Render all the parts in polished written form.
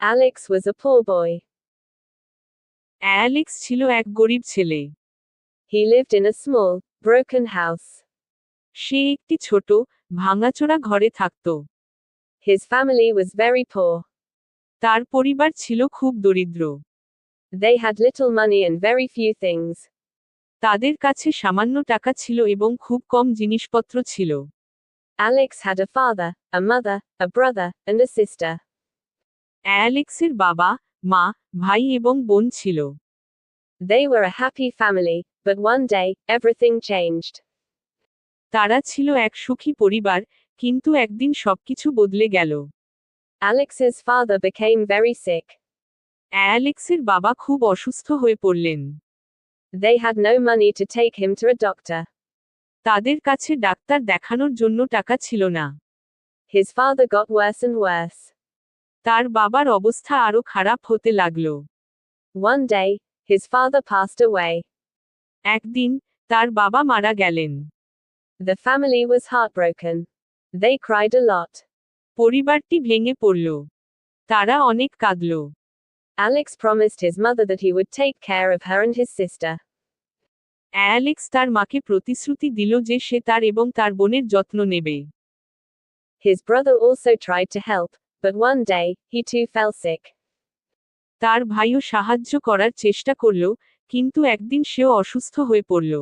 Alex was a poor boy. Alex ছিল এক গরিব ছেলে। He lived in a small, broken house. সে একটি ছোট, ভাঙাচোরা ঘরে থাকত। His family was very poor. তার পরিবার ছিল খুব দরিদ্র। They had little money and very few things. তাদের কাছে সামান্য টাকা ছিল এবং খুব কম জিনিসপত্র ছিল। Alex had a father, a mother, a brother, and a sister. অ্যালেক্সের বাবা, মা, ভাই এবং বোন ছিল। They were a happy family, but one day, everything changed. তারা ছিল এক সুখী পরিবার, কিন্তু একদিন সবকিছু বদলে গেল। Alex's father became very sick. অ্যালেক্সের বাবা খুব অসুস্থ হয়ে পড়লেন। They had no money to take him to a doctor. তাদের কাছে ডাক্তার দেখানোর জন্য টাকা ছিল না। His father got worse and worse. তার বাবার অবস্থা আরো খারাপ হতে লাগল। One day, his father passed away. একদিন, তার বাবা মারা গেলেন। The family was heartbroken. They cried a lot. পরিবারটি ভেঙে পড়ল। তারা অনেক কাঁদল। Alex promised his mother that he would take care of her and his sister. Alex তার মাকে প্রতিশ্রুতি দিল যে সে তার এবং তার বোনের যত্ন নেবে। His brother also tried to help, but one day, he too fell sick. তার ভাইও সাহায্য করার চেষ্টা করল, কিন্তু একদিন সেও অসুস্থ হয়ে পড়ল।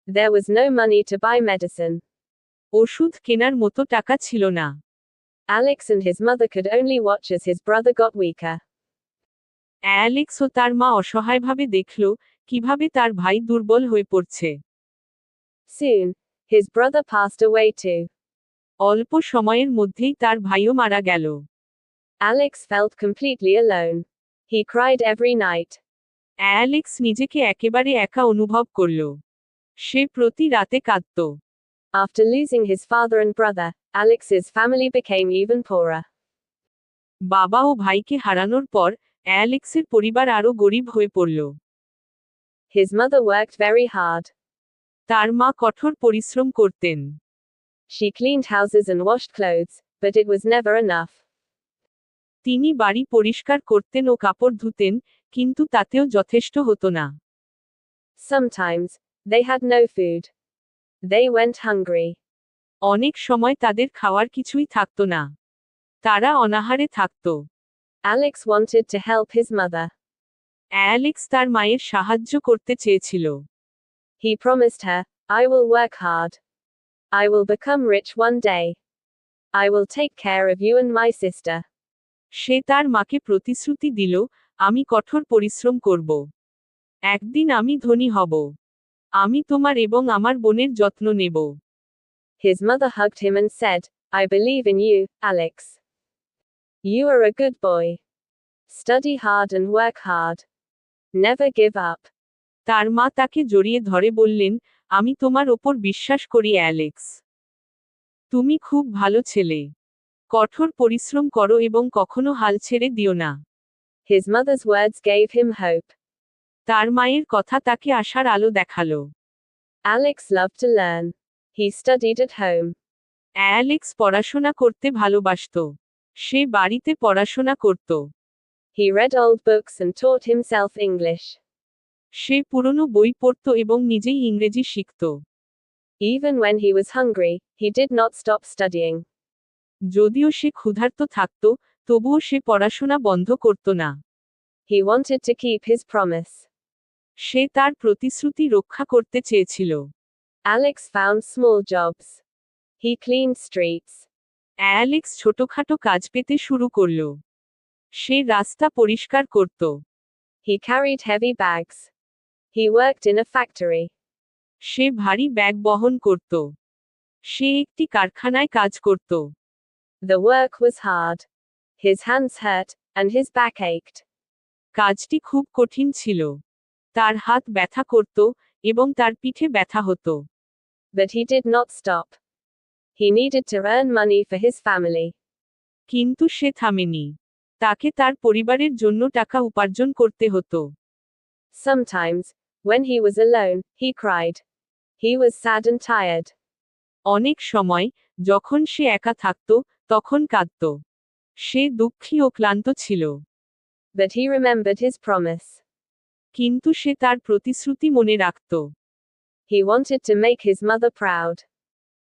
There was no money to buy medicine. ওষুধ কেনার মতো টাকা ছিল না। Alex and his mother could only watch as his brother got weaker. Alex ও তার মা অসহায়ভাবে দেখল, কিভাবে তার ভাই দুর্বল হয়ে পড়ছে। Soon, his brother passed away too. অল্প সময়ের মধ্যেই তার ভাইও মারা গেল। Alex felt completely alone. He cried every night. Alex নিজেকে একেবারে একা অনুভব করল। সে প্রতি রাতে কাঁদত। After losing his father and brother, Alex's family became even poorer. বাবা ও ভাইকে হারানোর পর, অ্যালেক্সের পরিবার আরও গরিব হয়ে পড়ল। His mother worked very hard. তার মা কঠোর পরিশ্রম করতেন। She cleaned houses and washed clothes, but it was never enough. তিনি বাড়ি পরিষ্কার করতেন ও কাপড় ধুতেন, কিন্তু তাতেও যথেষ্ট হতো না। Sometimes, they had no food. They went hungry. অনেক সময় তাদের খাওয়ার কিছুই থাকত না। তারা অনাহারে থাকত। Alex wanted to help his mother. Alex তার মায়ের সাহায্য করতে চেয়েছিল। He promised her, I will work hard. I will become rich one day. I will take care of you and my sister. সে তার মাকে প্রতিশ্রুতি দিল, আমি কঠোর পরিশ্রম করব। একদিন আমি ধনী হব। আমি তোমার এবং আমার বোনের যত্ন নেব। His mother hugged him and said, I believe in you, Alex. You are a good boy. Study hard and work hard. Never give up. তার মা তাকে জড়িয়ে ধরে বললেন, আমি তোমার ওপর বিশ্বাস করি অ্যালেক্স। তুমি খুব ভালো ছেলে। কঠোর পরিশ্রম করো এবং কখনো হাল ছেড়ে দিও না। His mother's words gave him hope. তার মায়ের কথা তাকে আশার আলো দেখালো। Alex loved to learn. He studied at home. Alex পড়াশোনা করতে ভালোবাসত। সে বাড়িতে পড়াশোনা করত। He read old books and taught himself English. সে পুরনো বই পড়ত এবং নিজেই ইংরেজি শিখত। Even when he was hungry, he did not stop studying. যদিও সে ক্ষুধার্ত থাকত, তবুও সে পড়াশোনা বন্ধ করত না। He wanted to keep his promise. সে তার প্রতিশ্রুতি রক্ষা করতে চেয়েছিল। Alex found small jobs. He cleaned streets. Alex ছোটখাটো কাজ পেতে শুরু করল। সে রাস্তা পরিষ্কার করত। He carried heavy bags. He worked in a factory. সে ভারী ব্যাগ বহন করত। সে একটি কারখানায় কাজ করত। The work was hard. His hands hurt, and his back ached. কাজটি খুব কঠিন ছিল। তার হাত ব্যথা করত, এবং তার পিঠে ব্যথা হতো। But he did not stop. He needed to earn money for his family. কিন্তু সে থামেনি। তাকে তার পরিবারের জন্য টাকা উপার্জন করতে হতো। Sometimes, when he was alone, he cried. He was sad and tired. অনেক সময়, যখন সে একা থাকত, তখন কাঁদত। সে দুঃখী ও ক্লান্ত ছিল, but he remembered his promise. কিন্তু সে তার প্রতিশ্রুতি মনে রাখত। He wanted to make his mother proud.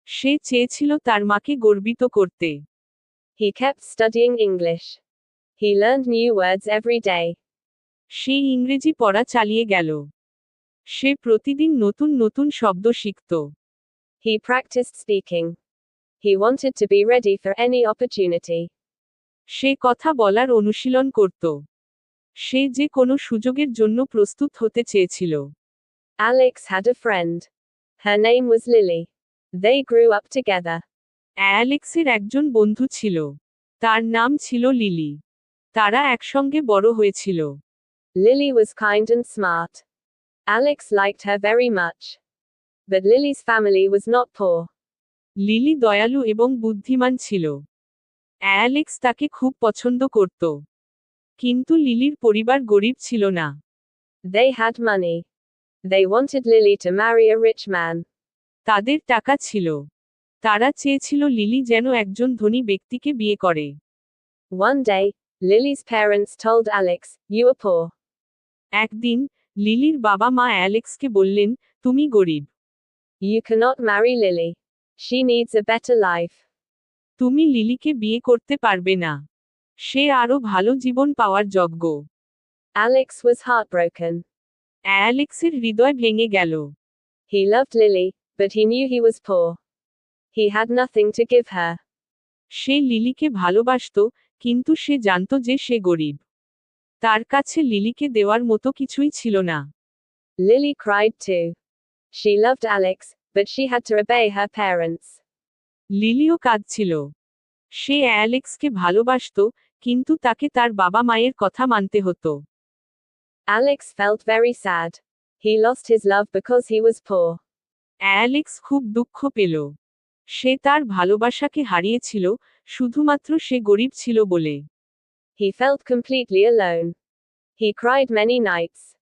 সে চেয়েছিল তার মাকে গর্বিত করতে। He kept studying English. He learned new words every day. সে ইংরেজি পড়া চালিয়ে গেল। সে প্রতিদিন নতুন নতুন শব্দ শিখত। He practiced speaking. He wanted to be ready for any opportunity. সে কথা বলার অনুশীলন করত। সে যে কোনো সুযোগের জন্য প্রস্তুত হতে চেয়েছিল। Alex had a friend. Her name was Lily. They grew up together. অ্যালেক্সের একজন বন্ধু ছিল। তার নাম ছিল লিলি। তারা একসঙ্গে বড় হয়েছিল। Lily was kind and smart. Alex liked her very much. But Lily's family was not poor. Lily দয়ালু এবং বুদ্ধিমান ছিল। অ্যালেক্স তাকে খুব পছন্দ করত। কিন্তু লিলির পরিবার গরিব ছিল না। They had money. They wanted Lily to marry a rich man. তাদের টাকা ছিল। তারা চেয়েছিল লিলি যেন একজন ধনী ব্যক্তিকে বিয়ে করে। One day, Lily's parents told Alex, "You are poor. একদিন, লিলির বাবা মা অ্যালেক্সকে বললেন, তুমি গরিব। You cannot marry Lily. She needs a better life." তুমি লিলিকে বিয়ে করতে পারবে না। সে আরো ভালো জীবন পাওয়ার যোগ্য। Alex was heartbroken. অ্যালেক্সের হৃদয় ভেঙে গেল। He loved Lily, but he knew he was poor. He had nothing to give her. সে লিলিকে ভালোবাসত, কিন্তু সে জানত যে সে গরিব। তার কাছে লিলিকে দেওয়ার মতো কিছুই ছিল না। Lily cried too. She loved Alex, but she had to obey her parents. লিলিও কাঁদছিল। সে অ্যালেক্সকে ভালোবাসত, কিন্তু তাকে তার বাবা মায়ের কথা মানতে হতো। Alex felt very sad. He lost his love because he was poor. Alex খুব দুঃখ পেল। সে তার ভালোবাসাকে হারিয়েছিল, শুধুমাত্র সে গরিব ছিল বলে। He felt completely alone. He cried many nights.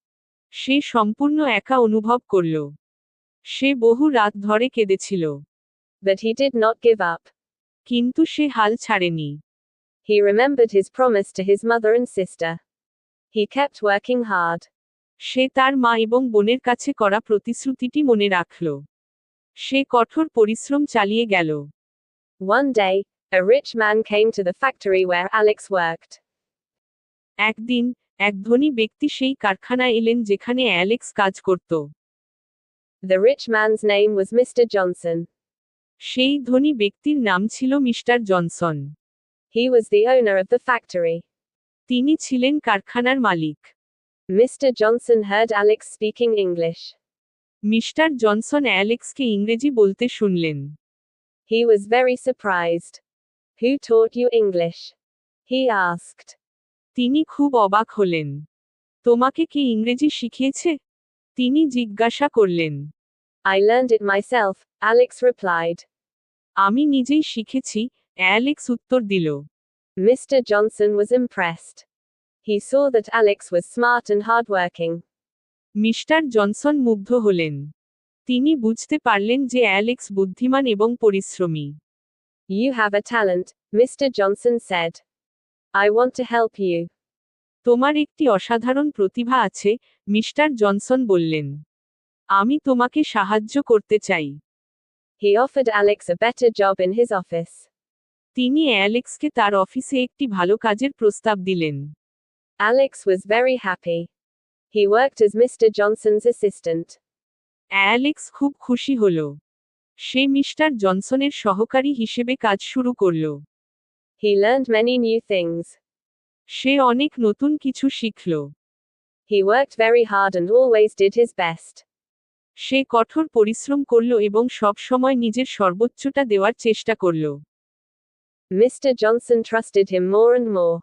সে সম্পূর্ণ একা অনুভব করল। সে বহু রাত ধরে কেঁদেছিল। But he did not give up. কিন্তু সে হাল ছাড়েনি। He remembered his promise to his mother and sister. He kept working hard. সে তার মা এবং বোনের কাছে করা প্রতিশ্রুতিটি মনে রাখল। সে কঠোর পরিশ্রম চালিয়ে গেল। One day, a rich man came to the factory where Alex worked. একদিন, এক ধনী ব্যক্তি সেই কারখানায় এলেন যেখানে অ্যালেক্স কাজ করত। The rich man's name was Mr. Johnson. সেই ধনী ব্যক্তির নাম ছিল mister Johnson. He was the owner of the factory. তিনি ছিলেন কারখানার মালিক। Mr. Johnson heard Alex speaking English. Mister Johnson অ্যালেক্সকে ইংরেজি বলতে শুনলেন। He was very surprised. Who taught you English? He asked. তিনি খুব অবাক হলেন। তোমাকে কে ইংরেজি শিখিয়েছে? তিনি জিজ্ঞাসা করলেন। I learned it myself, Alex replied. আমি নিজেই শিখেছি, অ্যালেক্স উত্তর দিল। Mr. Johnson was impressed. He saw that Alex was smart and hardworking. Mister Johnson মুগ্ধ হলেন। তিনি বুঝতে পারলেন যে অ্যালেক্স বুদ্ধিমান এবং পরিশ্রমী। You have a talent, Mr. Johnson said. I want to help you. তোমার একটি অসাধারণ প্রতিভা আছে, মিস্টার জনসন বললেন। আমি তোমাকে সাহায্য করতে চাই। He offered Alex a better job in his office. তিনি অ্যালেক্সকে তার অফিসে একটি ভালো কাজের প্রস্তাব দিলেন। Alex was very happy. He worked as Mr. Johnson's assistant. Alex খুব খুশি হল। সে মিস্টার জনসনের সহকারী হিসেবে কাজ শুরু করল। He learned many new things. সে অনেক নতুন কিছু শিখল। He worked very hard and always did his best. সে কঠোর পরিশ্রম করল এবং সব সময় নিজের সর্বোচ্চটা দেওয়ার চেষ্টা করল। Mr. Johnson trusted him more and more.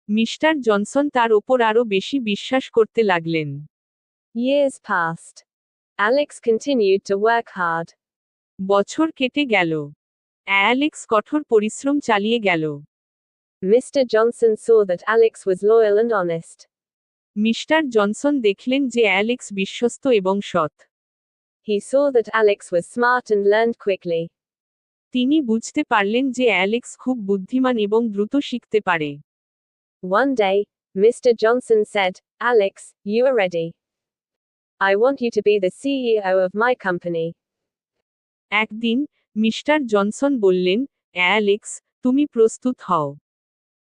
Mister Johnson তার ওপর আরও বেশি বিশ্বাস করতে লাগলেন। Years passed. Alex continued to work hard. বছর কেটে গেল। অ্যালেক্স কঠোর পরিশ্রম চালিয়ে গেল। Mr. Johnson saw that Alex was loyal and honest. Mister Johnson দেখলেন যে অ্যালেক্স বিশ্বস্ত এবং সৎ। He saw that Alex was smart and learned quickly. তিনি বুঝতে পারলেন যে অ্যালেক্স খুব বুদ্ধিমান এবং দ্রুত শিখতে পারে। One day, Mr. Johnson said, Alex, you are ready. I want you to be the CEO of my company. একদিন মিস্টার জনসন বললেন, অ্যালেক্স, তুমি প্রস্তুত হও।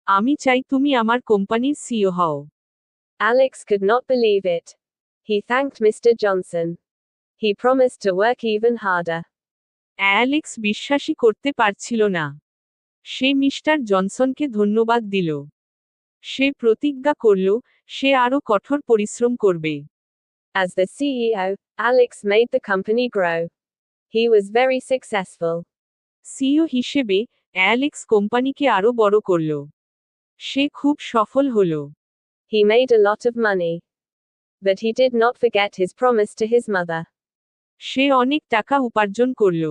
আমি চাই তুমি আমার কোম্পানির সিইও হও। Alex could not believe it. He thanked Mr. Johnson. He promised to work even harder. Alex বিশ্বাসই করতে পারছিল না। সে মিস্টার জনসনকে ধন্যবাদ দিল। সে প্রতিজ্ঞা করল, সে আরও কঠোর পরিশ্রম করবে। As the CEO, Alex made the company grow. He was very successful. CEO হিসেবে অ্যালেক্স কোম্পানিকে আরও বড় করল। সে খুব সফল হল। He made a lot of money. But he did not forget his promise to his mother. সে অনেক টাকা উপার্জন করল।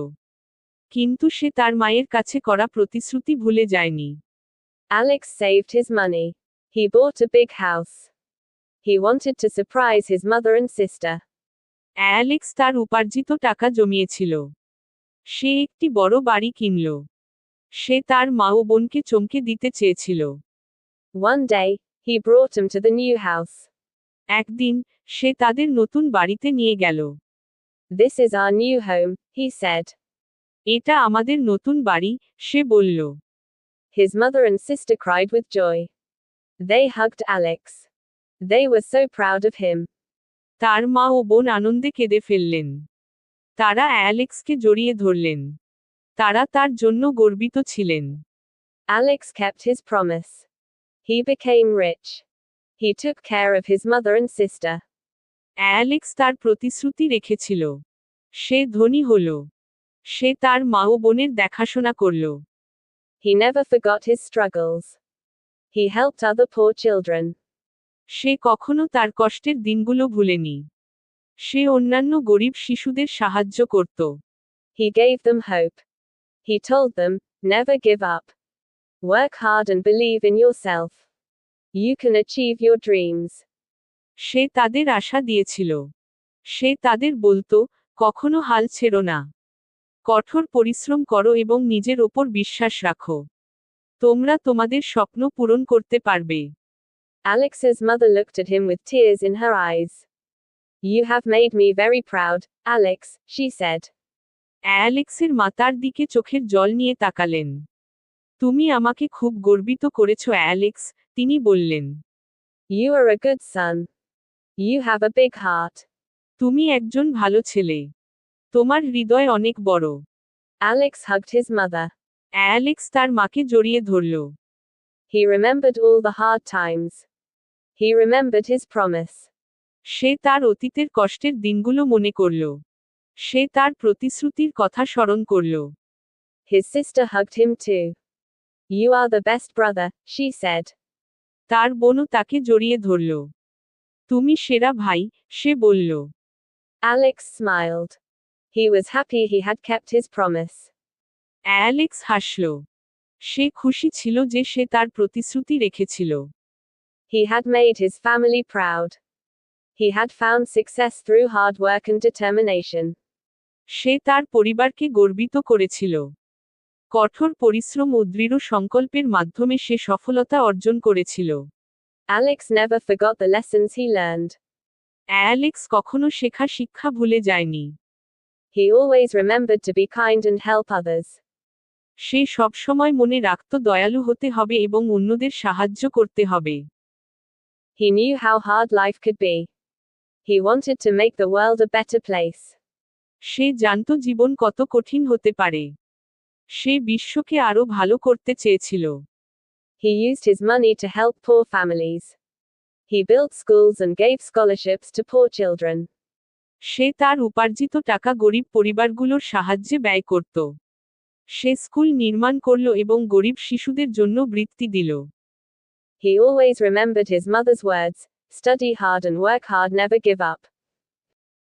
কিন্তু সে তার মায়ের কাছে করা প্রতিশ্রুতি ভুলে যায়নি। Alex saved his money. He bought a big house. He wanted to surprise his mother and sister. Alex তার উপার্জিত টাকা জমিয়েছিল। সে একটি বড় বাড়ি কিনল। সে তার মা ও বোনকে চমকে দিতে চেয়েছিল। One day, he brought him to the new house. একদিন সে তাদের নতুন বাড়িতে নিয়ে গেল। This is our new home, he said. এটা আমাদের নতুন বাড়ি, সে বলল। His mother and sister cried with joy. They hugged Alex. They were so proud of him. তার মা ও বোন আনন্দে কেঁদে ফেললেন। তারা অ্যালেক্সকে জড়িয়ে ধরলেন। তারা তার জন্য গর্বিত ছিলেন। Alex kept his promise. He became rich. He took care of his mother and sister. Alex তার প্রতিশ্রুতি রেখেছিল। সে ধনী হল। সে তার মা ও বোনের দেখাশোনা করল। He never forgot his struggles. He helped other poor children. সে কখনো তার কষ্টের দিনগুলো ভুলেনি। সে অন্যান্য গরিব শিশুদের সাহায্য করত। He gave them hope. He told them, never give up. Work hard and believe in yourself. You can achieve your dreams. সে তাদের আশা দিয়েছিল। সে তাদের বলতো, কখনো হাল ছেড়ো না। কঠোর পরিশ্রম করো এবং নিজের ওপর বিশ্বাস রাখো। তোমরা তোমাদের স্বপ্ন পূরণ করতে পারবে। Alex's mother looked at him with tears in her eyes. You have made me very proud, Alex, she said. অ্যালেক্সের মা তার দিকে চোখের জল নিয়ে তাকালেন। তুমি আমাকে খুব গর্বিত করেছো অ্যালেক্স, তিনি বললেন। You are a good son. You have a big heart. তুমি একজন ভালো ছেলে। তোমার হৃদয় অনেক বড়। Alex hugged his mother. Alex তার মাকে জড়িয়ে ধরল। He remembered all the hard times. He remembered his promise. সে তার অতীতের কষ্টের দিনগুলো মনে করল। সে তার প্রতিশ্রুতির কথা স্মরণ করল। His sister hugged him too. You are the best brother, she said. তার বোনও তাকে জড়িয়ে ধরল। তুমি সেরা ভাই, সে বলল। Alex smiled. He was happy he had kept his promise. Alex হাসল। সে খুশি ছিল যে সে তার প্রতিশ্রুতি রেখেছিল। He had made his family proud. He had found success through hard work and determination. সে তার পরিবারকে গর্বিত করেছিল। কঠোর পরিশ্রম ও দৃঢ় সংকল্পের মাধ্যমে সে সফলতা অর্জন করেছিল। Alex never forgot the lessons he learned. Alex কখনো শেখা শিক্ষা ভুলে যায়নি। He always remembered to be kind and help others. সে সবসময় মনে রাখত দয়ালু হতে হবে এবং অন্যদের সাহায্য করতে হবে। He knew how hard life could be. He wanted to make the world a better place. সে জানত জীবন কত কঠিন হতে পারে। সে বিশ্বকে আরো ভালো করতে চেয়েছিল। He used his money to help poor families. He built schools and gave scholarships to poor children. সে তার উপার্জিত টাকা গরিব পরিবারগুলোর সাহায্যে ব্যয় করত। সে স্কুল নির্মাণ করল এবং গরিব শিশুদের জন্য বৃত্তি দিল। He always remembered his mother's words, study hard and work hard, never give up.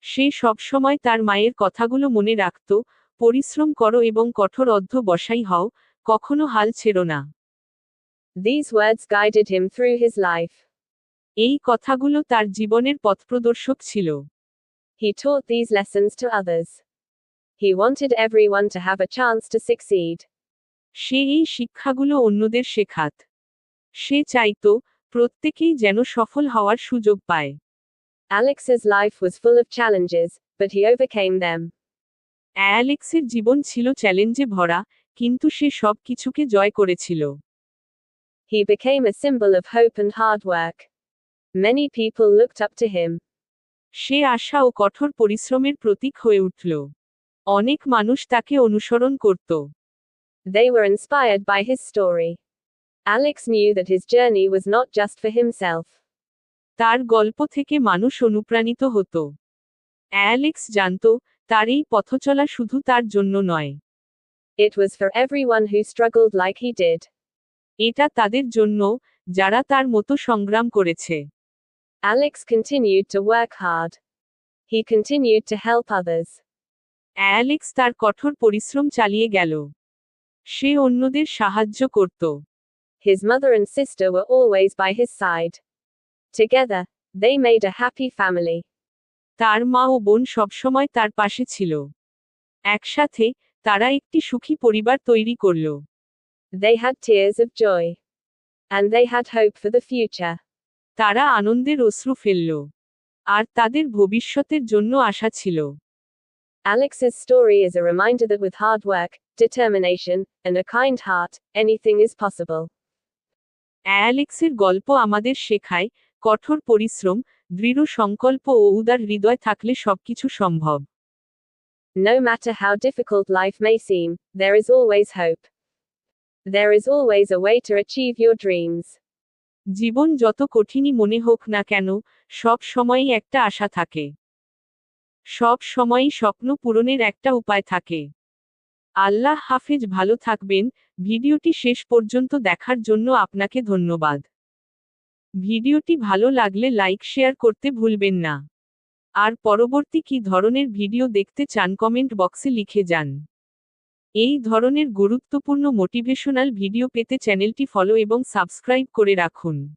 সে সবসময় তার মায়ের কথাগুলো মনে রাখত, পরিশ্রম করো এবং কঠোর অধ্যবসায়ী হও, কখনো হাল ছেড়ো না। These words guided him through his life. এই কথাগুলো তার জীবনের পথপ্রদর্শক ছিল। He taught these lessons to others. He wanted everyone to have a chance to succeed. সে এই শিক্ষাগুলো অন্যদের শেখাত। সে চাইতো প্রত্যেকেই যেন সফল হওয়ার সুযোগ পায়। Alex's life was full of challenges, but he overcame them. অ্যালেক্সের জীবন ছিল চ্যালেঞ্জে ভরা, কিন্তু সে সব কিছুকে জয় করেছিল। He became a symbol of hope and hard work. Many people looked up to him. সে আশা ও কঠোর পরিশ্রমের প্রতীক হয়ে উঠল। অনেক মানুষ তাকে অনুসরণ করত। They were inspired by his story. Alex knew that his journey was not just for himself. তার গল্প থেকে মানুষ অনুপ্রাণিত হতো। অ্যালেক্স জানত, তার এই পথচলা শুধু তার জন্য নয়। It was for everyone who struggled like he did. এটা তাদের জন্য, যারা তার মতো সংগ্রাম করেছে। Alex continued to work hard. He continued to help others. Alex তার কঠোর পরিশ্রম চালিয়ে গেল। সে অন্যদের সাহায্য করত। His mother and sister were always by his side. Together, they made a happy family. তার মা ও বোন সবসময় তার পাশে ছিল। একসাথে, তারা একটি সুখী পরিবার তৈরি করল। They had tears of joy. And they had hope for the future. তারা আনন্দের অশ্রু ফেলল। আর তাদের ভবিষ্যতের জন্য আশা ছিল। Alex's story is a reminder that with hard work, determination, and a kind heart, anything is possible. অ্যালেক্সের গল্প আমাদের শেখায়, কঠোর পরিশ্রম, দৃঢ় সংকল্প ও উদার হৃদয় থাকলে সবকিছু সম্ভব। No matter how difficult life may seem, there is always hope. There is always a way to achieve your dreams. জীবন যত কঠিনই মনে হোক না কেন, সব সময়ই একটা আশা থাকে। সব সময়ই স্বপ্ন পূরণের একটা উপায় থাকে। আল্লাহ হাফেজ, ভালো থাকবেন। ভিডিওটি শেষ পর্যন্ত দেখার জন্য আপনাকে ধন্যবাদ। ভিডিওটি ভালো লাগলে লাইক শেয়ার করতে ভুলবেন না। আর পরবর্তী কী ধরনের ভিডিও দেখতে চান কমেন্ট বক্সে লিখে যান। এই ধরনের গুরুত্বপূর্ণ মোটিভেশনাল ভিডিও পেতে চ্যানেলটি ফলো এবং সাবস্ক্রাইব করে রাখুন।